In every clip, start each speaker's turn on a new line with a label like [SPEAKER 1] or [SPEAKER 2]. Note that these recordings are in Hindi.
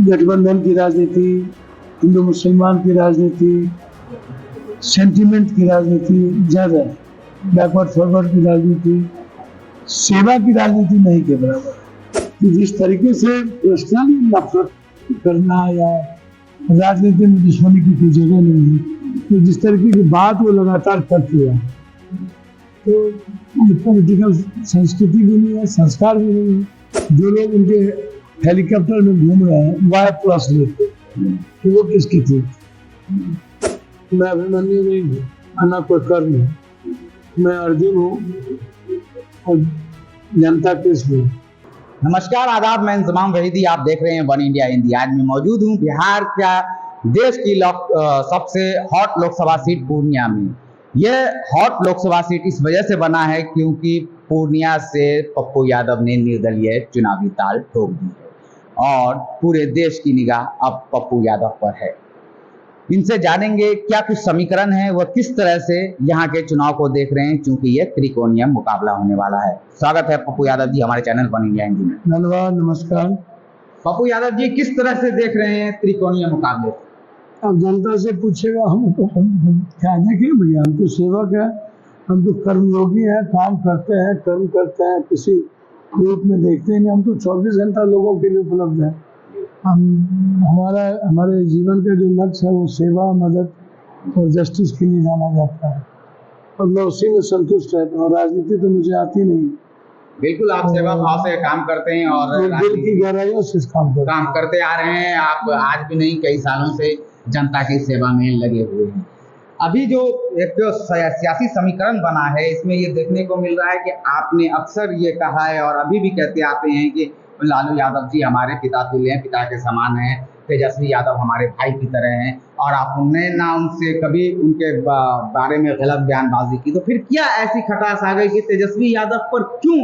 [SPEAKER 1] गठबंधन की राजनीति, हिंदू मुसलमान की राजनीति, सेंटिमेंट की राजनीति ज़्यादा है, बैकवर्ड फॉरवर्ड की राजनीति, सेवा की राजनीति नहीं के बराबर। कि जिस तरीके से पर्सनल नफरत करना या राजनीति में दुश्मनी की कोई जगह नहीं है, तो जिस तरीके की बात वो लगातार करती है, तो पॉलिटिकल संस्कृति भी नहीं है, संस्कार भी नहीं है। जो लोग उनके हेलीकॉप्टर में घूम रहे हैं वाया प्लस लेते, तो वो किसकी थी? मैं अभिमन्यु नहीं हूँ, ना कोई कर्म है, मैं अर्जुन हूँ और जनता कृष्ण हूँ।
[SPEAKER 2] नमस्कार, आदाब, मैं इंजमाम वहीदी, आप देख रहे हैं वन इंडिया हिंदी। आज मैं मौजूद हूँ बिहार का देश की सबसे हॉट लोकसभा सीट पूर्णिया में। यह हॉट लोकसभा सीट इस वजह से बना है क्योंकि पूर्णिया से पप्पू यादव ने निर्दलीय चुनावी ताल ठोक दी है और पूरे देश की निगाह अब पप्पू यादव पर है। इनसे जानेंगे क्या कुछ समीकरण है, वह किस तरह से यहाँ के चुनाव को देख रहे हैं, क्योंकि ये त्रिकोणीय मुकाबला होने वाला है। स्वागत है पप्पू यादव जी हमारे चैनल वन इंडिया हिंदी में।
[SPEAKER 1] धन्यवाद, नमस्कार।
[SPEAKER 2] पप्पू यादव जी, किस तरह से देख रहे हैं त्रिकोणीय मुकाबले?
[SPEAKER 1] अब जनता से पूछेगा, हम क्या देखें भैया, हम तो सेवक है, हम तो कर्मयोगी हैं, काम करते हैं, कर्म करते हैं, किसी रूप में देखते नहीं। हम तो 24 घंटा लोगों के लिए उपलब्ध है। हमारे जीवन का जो लक्ष्य है वो सेवा, मदद और जस्टिस के लिए जाना जाता है और मैं उसी में संतुष्ट रहता हूँ। राजनीति तो मुझे आती नहीं।
[SPEAKER 2] बिल्कुल, आप सेवा भाव से काम करते हैं और
[SPEAKER 1] दिल की गहराइयों से काम
[SPEAKER 2] करते आ रहे हैं। आप आज भी नहीं, कई सालों से जनता की सेवा में लगे हुए हैं। अभी जो एक सियासी समीकरण बना है, इसमें ये देखने को मिल रहा है कि आपने अक्सर ये कहा है और अभी भी कहते आते हैं कि लालू यादव जी हमारे पिता तुल्य हैं, पिता के समान हैं, तेजस्वी यादव हमारे भाई की तरह हैं, और आपने ना उनसे कभी उनके बारे में गलत बयानबाजी की। तो फिर क्या ऐसी खटास आ गई कि तेजस्वी यादव पर क्यों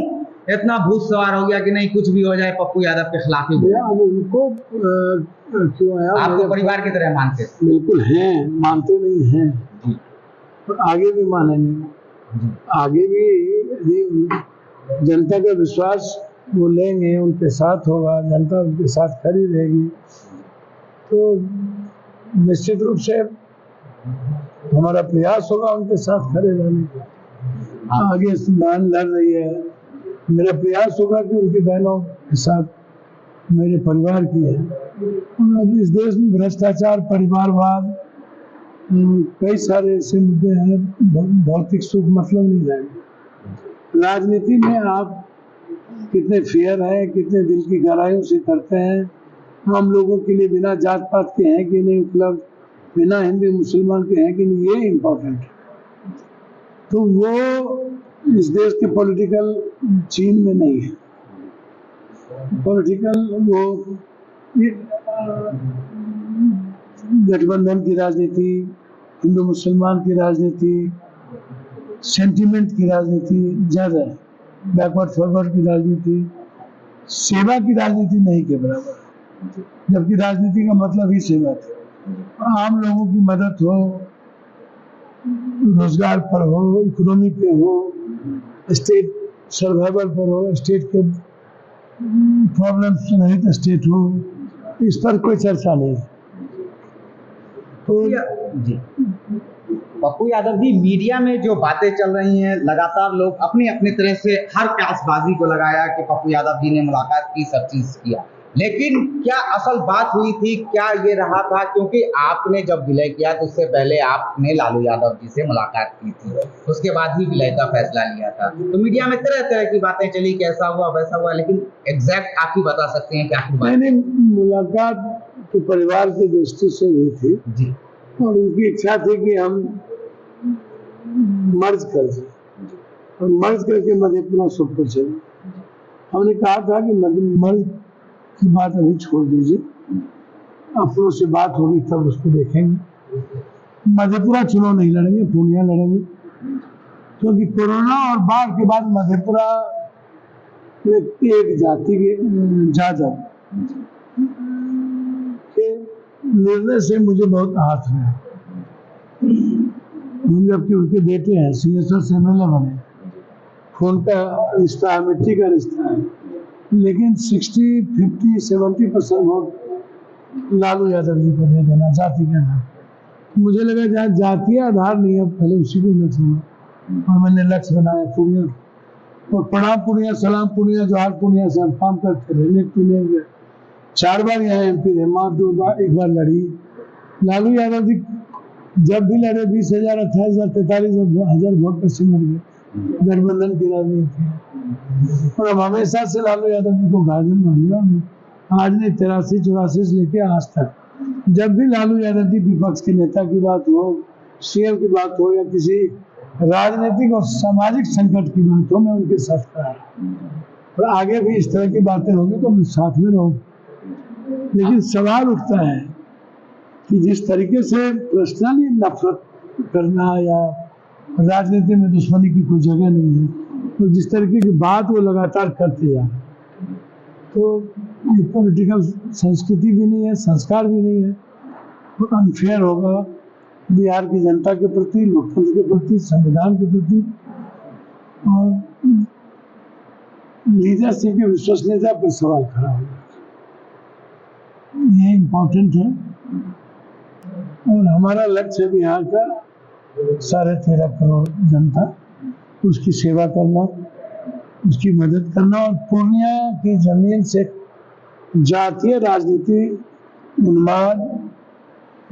[SPEAKER 2] इतना भूत सवार हो गया कि नहीं, कुछ भी हो जाए पप्पू यादव के खिलाफ ही
[SPEAKER 1] उनको क्यों है?
[SPEAKER 2] आपको परिवार की तरह मानते?
[SPEAKER 1] बिल्कुल हैं, मानते नहीं हैं और आगे भी मानेंगे। आगे भी जनता का विश्वास वो लेंगे, उनके साथ होगा, जनता उनके साथ खड़ी रहेगी, तो निश्चित रूप से हमारा प्रयास होगा उनके साथ खड़े रहने का। आगे बहन लड़ रही है, मेरा प्रयास होगा कि उनकी बहनों के साथ मेरे परिवार की है। और इस देश में भ्रष्टाचार, परिवारवाद, कई सारे ऐसे मुद्दे हैं, भौतिक सुख मतलब नहीं जाएंगे। राजनीति में आप कितने फेयर हैं, कितने दिल की गहराइयों से करते हैं, हम लोगों के लिए बिना जात पात के हैं कि नहीं उपलब्ध, बिना हिंदू मुसलमान के हैं कि नहीं, ये इम्पोर्टेंट है। तो वो इस देश के पॉलिटिकल चीन में नहीं है। पॉलिटिकल वो गठबंधन की राजनीति, हिंदू मुसलमान की राजनीति, सेंटिमेंट की राजनीति ज़्यादा है, बैकवर्ड फॉरवर्ड की राजनीति, सेवा की राजनीति नहीं के बराबर। जबकि राजनीति का मतलब ही सेवा था। आम लोगों की मदद हो, रोजगार पर हो, इकोनॉमी पे हो, स्टेट सर्वाइवल पर हो, स्टेट के प्रॉब्लम्स रहित स्टेट हो, इस पर कोई चर्चा नहीं। तो
[SPEAKER 2] जी पप्पू यादव जी, मीडिया में जो बातें चल रही हैं, लगातार लोग अपनी अपनी तरह से हर प्यासबाजी को लगाया कि पप्पू यादव जी ने मुलाकात की, सब चीज किया, लेकिन क्या असल बात हुई थी? क्या ये रहा था? क्योंकि आपने जब विलय किया तो उससे पहले आपने लालू यादव जी से मुलाकात की थी, उसके बाद ही विलय का फैसला लिया था। तो मीडिया में तरह तरह की बातें चली, कैसा हुआ वैसा हुआ, लेकिन एग्जैक्ट आप ही बता सकते हैं क्या बात?
[SPEAKER 1] मैंने मुलाकात तो परिवार की दृष्टि से हुई थी जी, और उनकी इच्छा थी कि हम मर्ज कर जाए और मर्ज करके मधेपुरा सुपर चले। हमने कहा था कि मर्ज की बात अभी छोड़ दीजिए, अपनों से बात होगी तब उसको देखेंगे। मधेपुरा चुनाव नहीं लड़ेंगे, पूर्णिया लड़ेंगे, क्योंकि कोरोना और बाढ़ के बाद मधेपुरा में एक जाति के जाजब के निर्णय से मुझे बहुत आहत है। जबकि उनके बेटे हैं, सीएसआर से एमएलए बने, खून का रिश्ता है, मिट्टी का रिश्ता है, लेकिन 60, 50, 70% वोट लालू यादव जी को दे देना जाति के आधार पर। मुझे लगा जहाँ जातीय आधार नहीं है पहले उसी को लक्ष्य बनाया, और मैंने लक्ष्य बनाया पूर्णिया, और प्रणाम पूर्णिया, सलाम पूर्णिया, जोहार पूर्णिया से हम काम करते रहे। लेकिन नहीं 4 बार यहाँ MP रहे, माँ 2 बार, 1 बार लड़ी। लालू यादव जी जब भी लड़े 20,000, 28,000, 43,000 वोट पर सिमर गए। गठबंधन की राजनीति है, और हम हमेशा से लालू यादव जी को गार्जियन माने। आज नहीं 83-84 से लेके आज तक जब भी लालू यादव जी विपक्ष के नेता की बात हो, CM की बात हो, या किसी राजनीतिक और सामाजिक संकट की बात हो, मैं उनके साथ खड़ा हूं। और आगे भी इस तरह की बातें होंगी तो मैं साथ में रहूंगा। लेकिन सवाल उठता है कि जिस तरीके से पर्सनली नफरत करना या राजनीति में दुश्मनी की कोई जगह नहीं है, तो जिस तरीके की बात वो लगातार करते जा रहे हैं, तो ये पॉलिटिकल संस्कृति भी नहीं है, संस्कार भी नहीं है, तो अनफेयर होगा बिहार की जनता के प्रति, लोकतंत्र के प्रति, संविधान के प्रति, और लीडरशिप की विश्वसनीयता पर सवाल खड़ा होगा। ये इम्पोर्टेंट है, और हमारा लक्ष्य है बिहार का 13.5 करोड़ जनता, उसकी सेवा करना, उसकी मदद करना, और पूर्णिया की जमीन से जातीय राजनीति, उन्माद,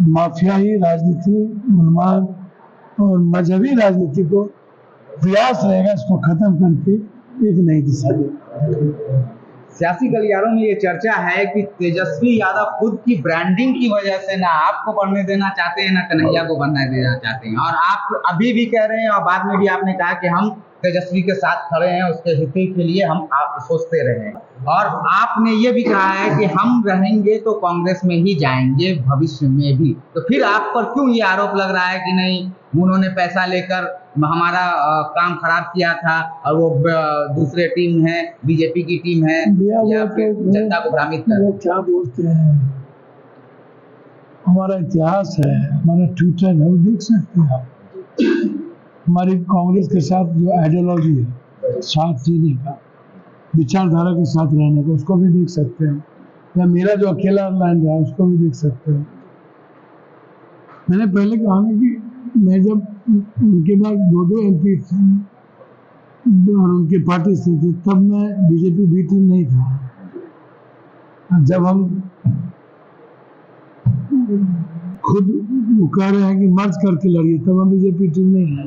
[SPEAKER 1] माफियाई राजनीति, उन्माद और मजहबी राजनीति को प्रयास रहेगा इसको खत्म करके एक नई दिशा देना।
[SPEAKER 2] सियासी गलियारों में ये चर्चा है कि तेजस्वी यादव खुद की ब्रांडिंग की वजह से ना आपको बढ़ने देना चाहते हैं, ना कन्हैया को बढ़ने देना चाहते हैं, और आप अभी भी कह रहे हैं और बाद में भी आपने कहा कि हम तेजस्वी के साथ खड़े हैं, उसके हित के लिए हम आप सोचते रहे, और आपने ये भी कहा है कि हम रहेंगे तो कांग्रेस में ही जाएंगे भविष्य में भी। तो फिर आप पर क्यों ये आरोप लग रहा है कि नहीं, उन्होंने पैसा लेकर हमारा काम खराब किया था, और वो दूसरे टीम है, बीजेपी की टीम है, या फिर जनता को भ्रमित कर?
[SPEAKER 1] वो क्या बोलते हैं, हमारा इतिहास है, हमारा ट्विटर है, वो देख सकते हैं आप। हमारी कांग्रेस के साथ जो आइडियोलॉजी है, साथ जीने का, विचारधारा के साथ रहने का, उसको भी देख सकते हैं, या मेरा जो अकेला लाइन रहा उसको भी देख सकते हैं। मैंने पहले कहा ना कि मैं जब उनके बाद 2 MP और उनके पार्टी से थे, तब मैं बीजेपी बी टीम नहीं था। जब हम खुद कह रहे हैं कि मर्ज करके लड़िए, तब हम बीजेपी टीम नहीं है।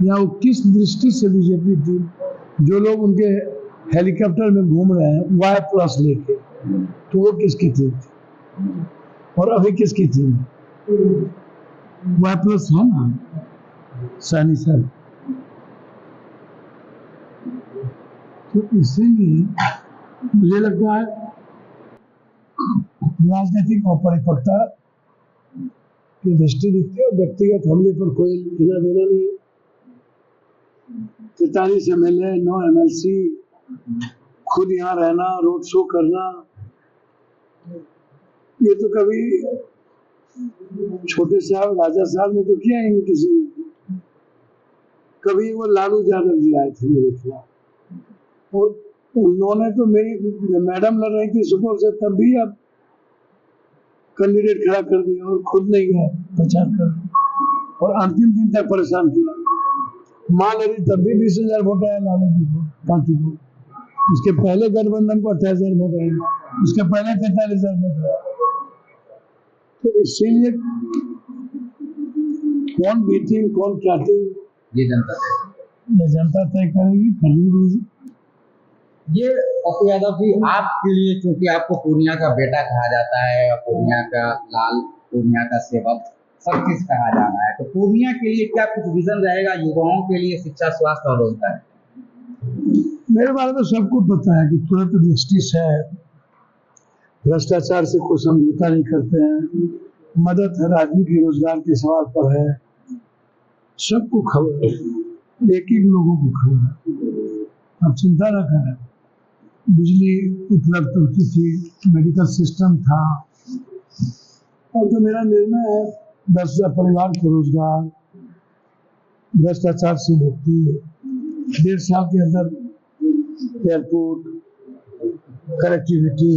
[SPEAKER 1] या वो किस दृष्टि से बीजेपी टीम, जो लोग उनके हेलीकॉप्टर में घूम रहे हैं Y+ लेके, तो वो किसकी टीम थी, और अभी किसकी टीम है? Y+ है ना, सैनी सर। तो इसीलिए मुझे लगता है राजनीतिक अपरिपक्वता की दृष्टि दिखती है, और व्यक्तिगत हमले पर कोई लेना देना नहीं है। 43 MLA, 9 MLC, खुद यहाँ रहना, रोड शो करना, ये तो कभी छोटे साहब, राजा साहब ने तो किया ही नहीं किसी ने। कभी वो लालू यादव जी आए थे मेरे खिलाफ, और उन्होंने तो मेरी मैडम लड़ रही थी सुपौल से, तब भी अब कैंडिडेट खड़ा कर दिया, और खुद नहीं गए प्रचार कर, और अंतिम दिन तक परेशान किया। मां लड़ी तब भी 20,000 वोट आया लालू जी को, पार्टी को। उसके पहले गठबंधन को 28,000 वोट आए, उसके पहले 43,000 वोट आए। तो इसीलिए कौन बी टीम, कौन क्या टीम,
[SPEAKER 2] ये
[SPEAKER 1] जनता तय करेगी, करनी दीजिए।
[SPEAKER 2] ये पप्पू यादव जी, आपके लिए, क्योंकि आपको पूर्णिया का बेटा कहा जाता है, और पूर्णिया का लाल, पूर्णिया का सेवक, सब चीज कहा जा रहा है, तो पूर्णिया के लिए क्या कुछ विजन रहेगा युवाओं के लिए, शिक्षा, स्वास्थ्य और रोजगार?
[SPEAKER 1] मेरे बारे में सबको पता है कि तुरंत जस्टिस है, भ्रष्टाचार से कोई समझौता नहीं करते हैं, मदद है, राजनीति रोजगार के सवाल पर है, सबको खबर है, एक लोगों को खबर है। अब चिंता न करें, बिजली उपलब्ध होती थी, मेडिकल सिस्टम था, और जो मेरा निर्णय है 10,000 परिवार को रोजगार, भ्रष्टाचार से मुक्ति, 1.5 साल के अंदर एयरपोर्ट, कनेक्टिविटी,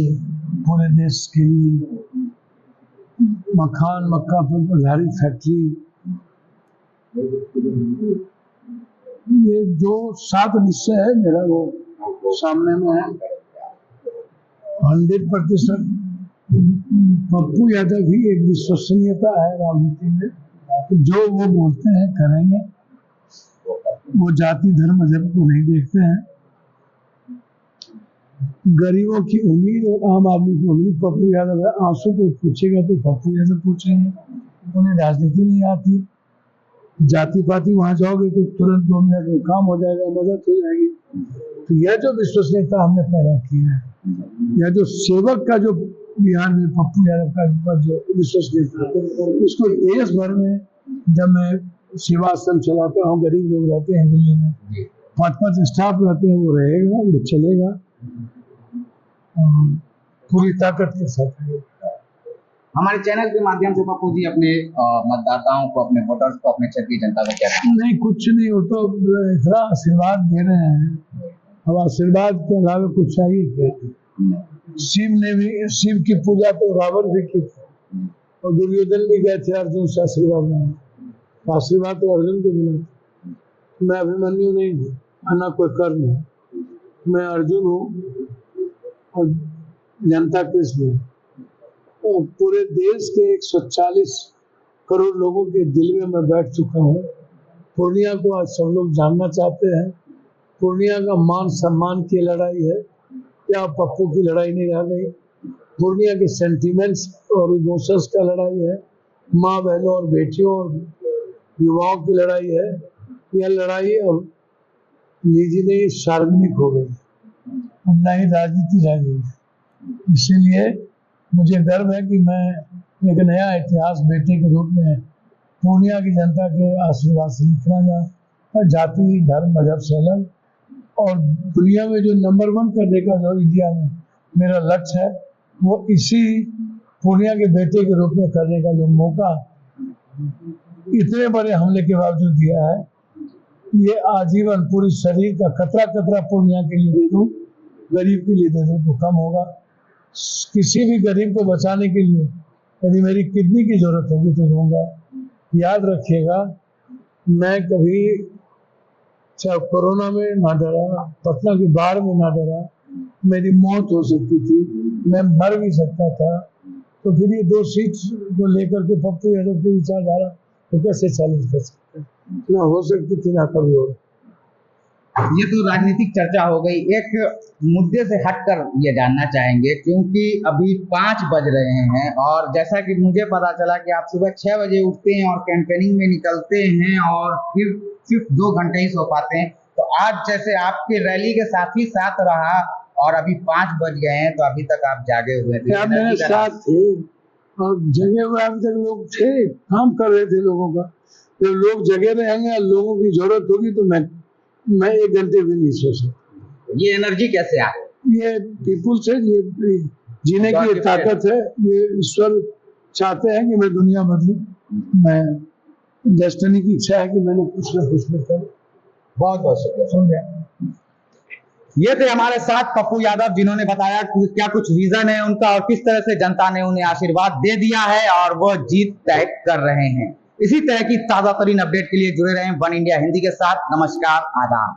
[SPEAKER 1] पूरे देश के लिए मखान मक्का पर आधारित फैक्ट्री, ये जो 7 निश्चय है मेरा वो सामने में है। 100% पप्पू यादव ही एक विश्वसनीयता है राजनीति में, जो वो बोलते हैं करेंगे। वो जाति धर्म मजहब को नहीं देखते हैं। गरीबों की उम्मीद और आम आदमी की उम्मीद पप्पू यादव है। आंसू कोई पूछेगा तो पप्पू यादव पूछेंगे। उन्हें राजनीति नहीं आती। जाति पाति वहां जाओगे तो तुरंत 2 मिनट में काम हो जाएगा, मदद हो जाएगी। तो यह जो विश्वसनीयता हमने पैदा की है, या जो सेवक का जो बिहार में पप्पू यादव का जो विश्वसनीयता, इसको देश भर में जब मैं सेवा आश्रम चलाता हूँ, गरीब लोग रहते हैं दिल्ली में, 5-5 स्टाफ रहते हैं, वो रहेगा, वो चलेगा पूरी ताकत के साथ।
[SPEAKER 2] हमारे चैनल के माध्यम से पप्पू जी अपने मतदाताओं को, अपने वोटर्स को, अपने क्षेत्र की जनता को क्या
[SPEAKER 1] नहीं, कुछ नहीं, वो तो इतना आशीर्वाद दे रहे हैं। अब आशीर्वाद के अलावा कुछ चाहिए क्या? शिव की पूजा तो रावण भी की थी, और दुर्योधन भी गए थे अर्जुन से आशीर्वाद मांगने। आशीर्वाद तो अर्जुन को मिला। मैं अभिमन्यु नहीं हूँ, ना कोई कर्ण है, मैं अर्जुन हूँ और जनता कृष्ण हूँ। तो पूरे देश के 140 करोड़ लोगों के दिल में मैं बैठ चुका हूँ। पूर्णिया को आज सब लोग जानना चाहते हैं। पूर्णिया का मान सम्मान की लड़ाई है, क्या पप्पू की लड़ाई नहीं रह गई। पूर्णिया के सेंटिमेंट्स और इमोशंस का लड़ाई है, माँ बहनों और बेटियों और युवाओं की लड़ाई है। यह लड़ाई अब निजी नहीं सार्वजनिक हो गई, अब न ही राजनीति रह गई। इसीलिए मुझे गर्व है कि मैं एक नया इतिहास बेटे के रूप में पूर्णिया की जनता के आशीर्वाद से लिखना और जाति धर्म मजहब से अलग, और दुनिया में जो नंबर 1 करने का जो इंडिया में मेरा लक्ष्य है, वो इसी पूर्णिया के बेटे के रूप में करने का जो मौका इतने बड़े हमले के बावजूद दिया है, ये आजीवन पूरी शरीर का कतरा कतरा पूर्णिया के लिए दे दूं, गरीब के लिए दे दूं तो कम होगा। किसी भी गरीब को बचाने के लिए यदि मेरी किडनी की जरूरत होगी तो दूंगा। याद रखिएगा, मैं कभी चाहे कोरोना में ना डरा, पटना की बाढ़ में ना डरा। मेरी मौत हो सकती थी, मैं मर भी सकता था, तो फिर ये 2 सीट को लेकर के पप्पू यादव की विचारधारा तो कैसे चैलेंज कर सकते हैं? ना हो सकती थी ना कभी हो।
[SPEAKER 2] ये तो राजनीतिक चर्चा हो गई। एक मुद्दे से हटकर ये जानना चाहेंगे, क्योंकि अभी 5 बज रहे हैं और जैसा कि मुझे पता चला कि आप सुबह 6 बजे उठते हैं और कैंपेनिंग में निकलते हैं और फिर सिर्फ 2 घंटे ही सो पाते हैं। तो आज जैसे आपके रैली के साथ ही साथ रहा और अभी 5 बज गए हैं तो अभी तक आप जागे हुए थे।
[SPEAKER 1] मेरे साथ थे और जगे हुए अभी तक लोग थे, काम कर रहे थे लोगों का। जब लोग जगे रहेंगे, लोगों की जरूरत होगी तो मैं 1 घंटे भी नहीं सो सकता।
[SPEAKER 2] ये एनर्जी कैसे आ गई?
[SPEAKER 1] ये पीपुल से, ये जीने की ताकत है। ये ईश्वर चाहते हैं कि मैं दुनिया बदलूं। मैं डेस्टिनी की इच्छा है कि मैंने कुछ ना कुछ करूं।
[SPEAKER 2] बहुत बहुत शुक्रिया। ये थे हमारे साथ पप्पू यादव, जिन्होंने बताया कि क्या कुछ विजन है उनका और किस तरह से जनता ने उन्हें आशीर्वाद दे दिया है और वो जीत तय कर रहे हैं। इसी तरह की ताजा तरीन अपडेट के लिए जुड़े रहें वन इंडिया हिंदी के साथ। नमस्कार, आदाब।